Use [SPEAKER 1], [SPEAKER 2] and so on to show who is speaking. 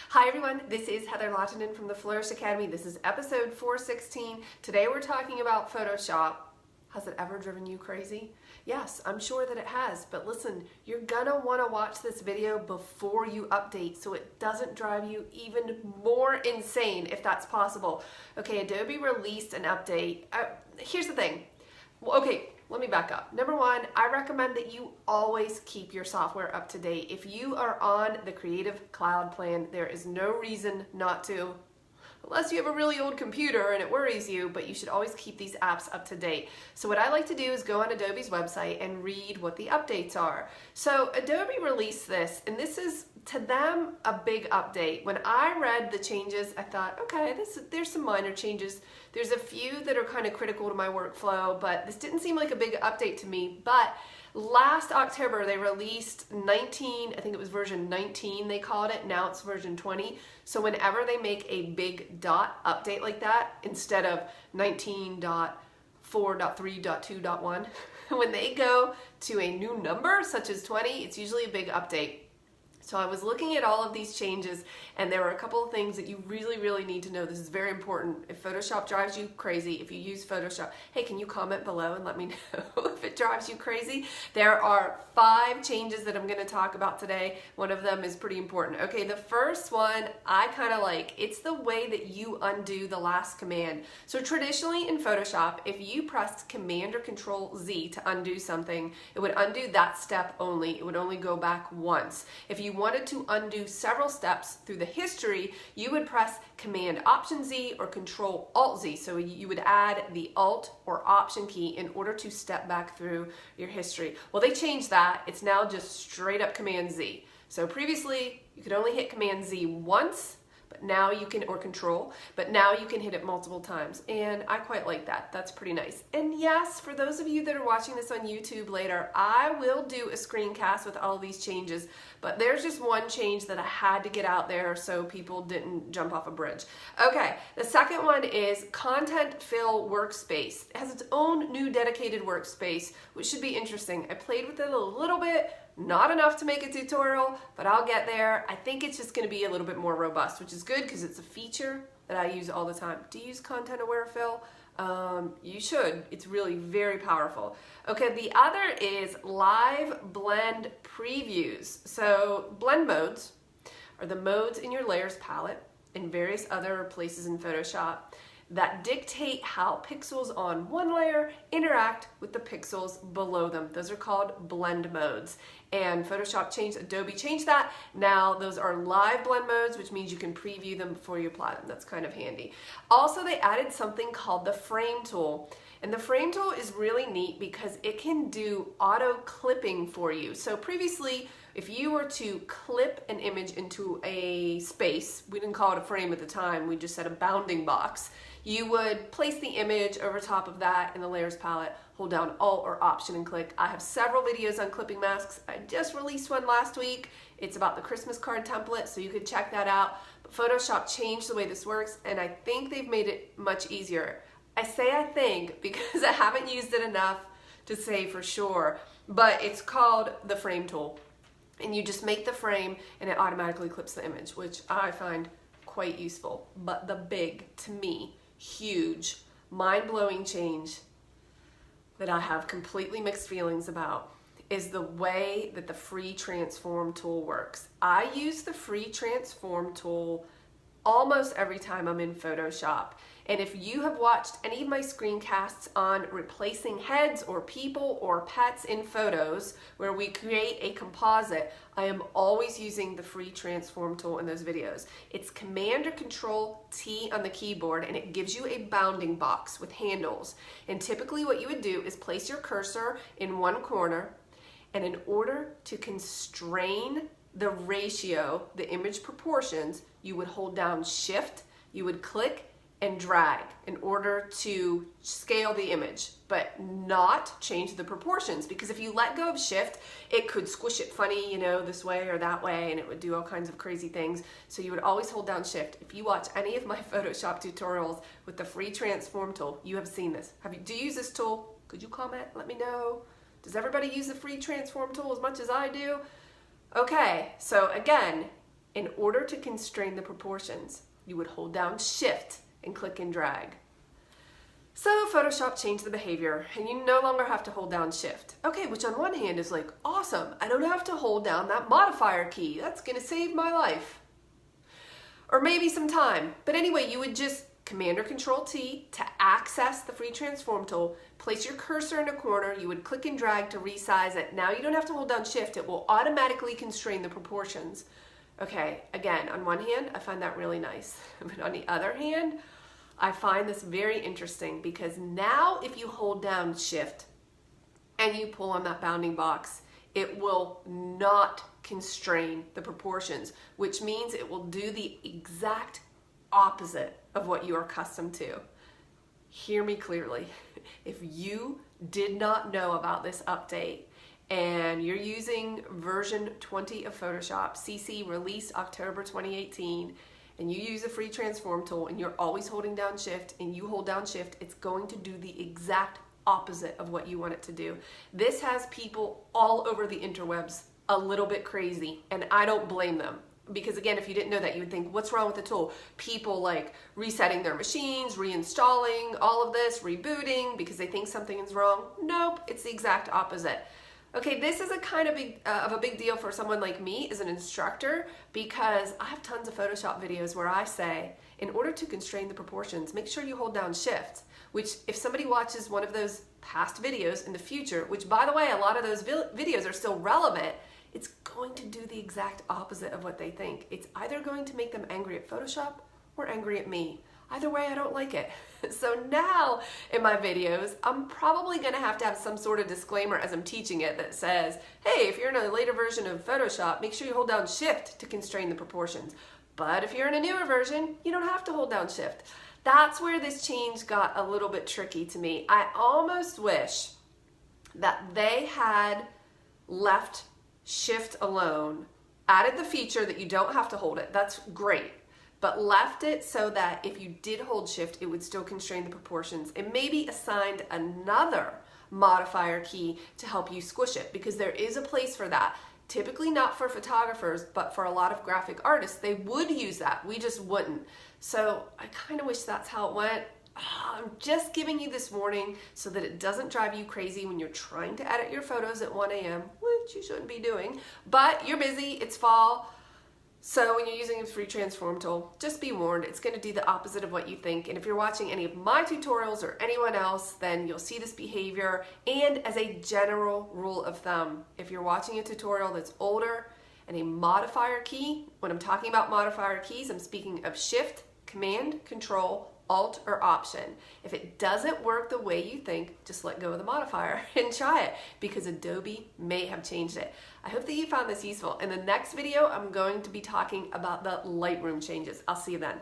[SPEAKER 1] Hi everyone, this is Heather Lottinen from the Flourish Academy. This is episode 416. Today we're talking about Photoshop. Has it ever driven you crazy? Yes, I'm sure that it has, but listen, you're gonna wanna watch this video before you update so it doesn't drive you even more insane if that's possible. Okay, Adobe released an update. Here's the thing. Okay, let me back up. Number one, I recommend that you always keep your software up to date. If you are on the Creative Cloud plan, there is no reason not to, unless you have a really old computer and it worries you, but you should always keep these apps up to date. So what I like to do is go on Adobe's website and read what the updates are. So Adobe released this, and this is, to them, a big update. When I read the changes, I thought, okay, there's some minor changes. There's a few that are kind of critical to my workflow, but this didn't seem like a big update to me. But last October, they released 19, I think it was version 19 they called it, now it's version 20. So whenever they make a big dot update like that, instead of 19.4.3.2.1, when they go to a new number, such as 20, it's usually a big update. So I was looking at all of these changes, and there were a couple of things that you really need to know. This is very important. If Photoshop drives you crazy, if you use Photoshop, hey, can you comment below and let me know if it drives you crazy? There are 5 changes that I'm going to talk about today. One of them is pretty important. Okay, the first one I kind of like. It's the way that you undo the last command. So traditionally in Photoshop, if you pressed Command or Control Z to undo something, it would undo that step only. It would only go back once. If you wanted to undo several steps through the history, you would press Command Option Z or Control Alt Z. So you would add the Alt or Option key in order to step back through your history. Well, they changed that. It's now just straight up Command Z. So previously, you could only hit Command Z once, but now you can, or Control, but now you can hit it multiple times. And I quite like that. That's pretty nice. And yes, for those of you that are watching this on YouTube later, I will do a screencast with all these changes, but there's just one change that I had to get out there so people didn't jump off a bridge. Okay, the second one is Content Fill Workspace. It has its own new dedicated workspace, which should be interesting. I played with it a little bit, not enough to make a tutorial, but I'll get there. I think it's just gonna be a little bit more robust, which is good because it's a feature that I use all the time. Do you use Content Aware Fill? You should. It's really very powerful. Okay, the other is Live Blend Previews. So blend modes are the modes in your layers palette and various other places in Photoshop that dictate how pixels on one layer interact with the pixels below them. Those are called blend modes. And Adobe changed that. Now those are live blend modes, which means you can preview them before you apply them. That's kind of handy. Also, they added something called the frame tool. And the frame tool is really neat because it can do auto clipping for you. So previously, if you were to clip an image into a space, we didn't call it a frame at the time, we just said a bounding box, you would place the image over top of that in the layers palette, hold down Alt or Option and click. I have several videos on clipping masks. I just released one last week. It's about the Christmas card template, so you could check that out. But Photoshop changed the way this works, and I think they've made it much easier. I say I think because I haven't used it enough to say for sure, but it's called the frame tool. And you just make the frame and it automatically clips the image, which I find quite useful. But the big, to me, huge, mind-blowing change that I have completely mixed feelings about is the way that the free transform tool works. I use the free transform tool almost every time I'm in Photoshop. And if you have watched any of my screencasts on replacing heads or people or pets in photos where we create a composite, I am always using the free transform tool in those videos. It's Command or Control T on the keyboard, and it gives you a bounding box with handles. And typically what you would do is place your cursor in one corner, and in order to constrain the ratio, the image proportions, you would hold down Shift, you would click and drag in order to scale the image, but not change the proportions, because if you let go of Shift, it could squish it funny, you know, this way or that way, and it would do all kinds of crazy things. So you would always hold down Shift. If you watch any of my Photoshop tutorials with the free transform tool, you have seen this. Do you use this tool? Could you comment? Let me know. Does everybody use the free transform tool as much as I do? Okay, so again, In order to constrain the proportions, you would hold down Shift and click and drag. So Photoshop changed the behavior and you no longer have to hold down Shift. Okay, which on one hand is like, awesome, I don't have to hold down that modifier key. That's gonna save my life. Or maybe some time. But anyway, you would just Command or Control T to access the free transform tool, place your cursor in a corner, you would click and drag to resize it. Now you don't have to hold down Shift, it will automatically constrain the proportions. Okay, again, on one hand, I find that really nice. But on the other hand, I find this very interesting because now if you hold down Shift and you pull on that bounding box, it will not constrain the proportions, which means it will do the exact opposite of what you are accustomed to. Hear me clearly. If you did not know about this update and you're using version 20 of Photoshop, CC released October 2018, and you use a free transform tool and you're always holding down Shift and you hold down Shift, it's going to do the exact opposite of what you want it to do. This has people all over the interwebs a little bit crazy, and I don't blame them. Because again, if you didn't know that, you would think, what's wrong with the tool? People like resetting their machines, reinstalling all of this, rebooting because they think something is wrong. Nope, it's the exact opposite. Okay, this is a kind of a big deal for someone like me as an instructor because I have tons of Photoshop videos where I say, in order to constrain the proportions, make sure you hold down Shift, which if somebody watches one of those past videos in the future, which by the way, a lot of those videos are still relevant, it's going to do the exact opposite of what they think. It's either going to make them angry at Photoshop or angry at me. Either way, I don't like it. So now in my videos, I'm probably gonna have to have some sort of disclaimer as I'm teaching it that says, hey, if you're in a later version of Photoshop, make sure you hold down Shift to constrain the proportions. But if you're in a newer version, you don't have to hold down Shift. That's where this change got a little bit tricky to me. I almost wish that they had left Shift alone, added the feature that you don't have to hold it, that's great, but left it so that if you did hold Shift, it would still constrain the proportions, and maybe assigned another modifier key to help you squish it, because there is a place for that. Typically not for photographers, but for a lot of graphic artists, they would use that. We just wouldn't. So I kind of wish that's how it went. I'm just giving you this warning so that it doesn't drive you crazy when you're trying to edit your photos at 1 a.m., which you shouldn't be doing, but you're busy, it's fall. So when you're using a free transform tool, just be warned, it's going to do the opposite of what you think. And if you're watching any of my tutorials or anyone else, then you'll see this behavior. And as a general rule of thumb, if you're watching a tutorial that's older and a modifier key, when I'm talking about modifier keys, I'm speaking of Shift, Command, Control, Alt, or Option. If it doesn't work the way you think, just let go of the modifier and try it because Adobe may have changed it. I hope that you found this useful. In the next video, I'm going to be talking about the Lightroom changes. I'll see you then.